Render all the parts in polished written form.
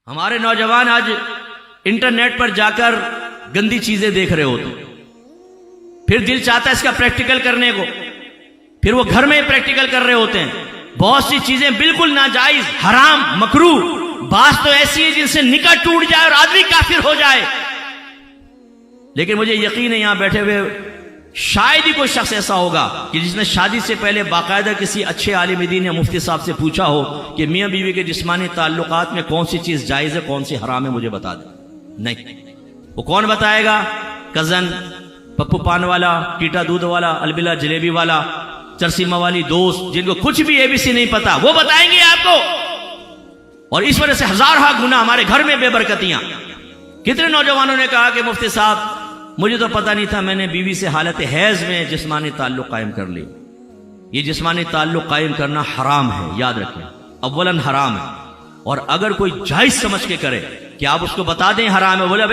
ہمارے نوجوان آج انٹرنیٹ پر جا کر گندی چیزیں دیکھ رہے ہوتے ہیں، پھر دل چاہتا ہے اس کا پریکٹیکل کرنے کو، پھر وہ گھر میں پریکٹیکل کر رہے ہوتے ہیں۔ بہت سی چیزیں بالکل ناجائز، حرام، مکروہ، بعض تو ایسی ہے جن سے نکاح ٹوٹ جائے اور آدمی کافر ہو جائے۔ لیکن مجھے یقین ہے یہاں بیٹھے ہوئے شاید ہی کوئی شخص ایسا ہوگا کہ جس نے شادی سے پہلے باقاعدہ کسی اچھے عالم دین یا مفتی صاحب سے پوچھا ہو کہ میاں بیوی کے جسمانی تعلقات میں کون سی چیز جائز ہے، کون سی حرام ہے، مجھے بتا دیں۔ نہیں، وہ کون بتائے گا؟ کزن، پپو پان والا، ٹیٹا دودھ والا، البلا جلیبی والا، چرسی موالی دوست، جن کو کچھ بھی ABC نہیں پتا، وہ بتائیں گے آپ کو۔ اور اس وجہ سے ہزارہ گنا ہمارے گھر میں بے برکتیاں۔ کتنے نوجوانوں نے کہا کہ مفتی صاحب مجھے تو پتہ نہیں تھا، میں نے بیوی سے حالت حیض میں جسمانی تعلق قائم کر لی۔ یہ جسمانی تعلق قائم کرنا حرام ہے، یاد رکھیں، اولاً حرام ہے، اور اگر کوئی جائز سمجھ کے کرے کہ آپ اس کو بتا دیں حرام ہے، بولے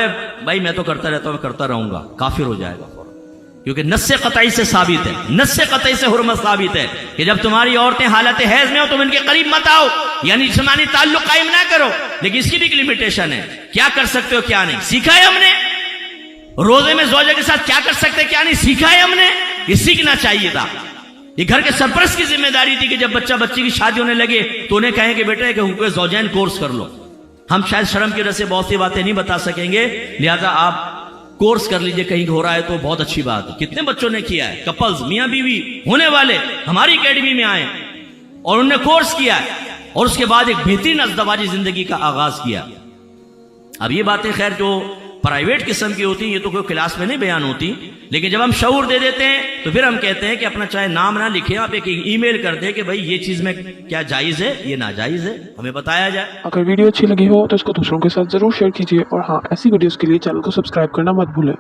بھائی میں تو کرتا رہتا ہوں، میں کرتا رہوں گا، کافر ہو جائے گا فوراً، کیونکہ نص قطعی سے ثابت ہے، نص قطعی سے حرمت ثابت ہے کہ جب تمہاری عورتیں حالت حیض میں ہو تم ان کے قریب مت آؤ، یعنی جسمانی تعلق قائم نہ کرو۔ لیکن اس کی بھی ایک لمیٹیشن ہے، کیا کر سکتے ہو کیا نہیں، سیکھا ہے ہم نے۔ روزے میں زوجہ کے ساتھ کیا کر سکتے کیا نہیں، سیکھا ہے ہم نے۔ یہ سیکھنا چاہیے تھا، یہ گھر کے سرپرست کی ذمہ داری تھی کہ جب بچہ بچی کی شادی ہونے لگے تو انہیں کہیں کہ بیٹا کہ حقوق زوجین کورس کر لو۔ ہم شاید شرم کی وجہ سے بہت سی باتیں نہیں بتا سکیں گے، لہذا آپ کورس کر لیجئے، کہیں ہو رہا ہے تو بہت اچھی بات ہے۔ کتنے بچوں نے کیا ہے، کپلز، میاں بیوی ہونے والے ہماری اکیڈمی میں آئے اور انہوں نے کورس کیا ہے اور اس کے بعد ایک بہترین ازدواجی زندگی کا آغاز کیا۔ اب یہ باتیں خیر جو پرائیویٹ قسم کی ہوتی ہیں، یہ تو کوئی کلاس میں نہیں بیان ہوتی، لیکن جب ہم شعور دے دیتے ہیں تو پھر ہم کہتے ہیں کہ اپنا چاہے نام نہ لکھیں، آپ ایک ای میل کر دیں کہ بھائی یہ چیز میں کیا جائز ہے، یہ ناجائز ہے، ہمیں بتایا جائے۔ اگر ویڈیو اچھی لگی ہو تو اس کو دوسروں کے ساتھ ضرور شیئر کیجیے، اور ہاں ایسی ویڈیوز کے لیے چینل کو سبسکرائب کرنا مت بھولیں۔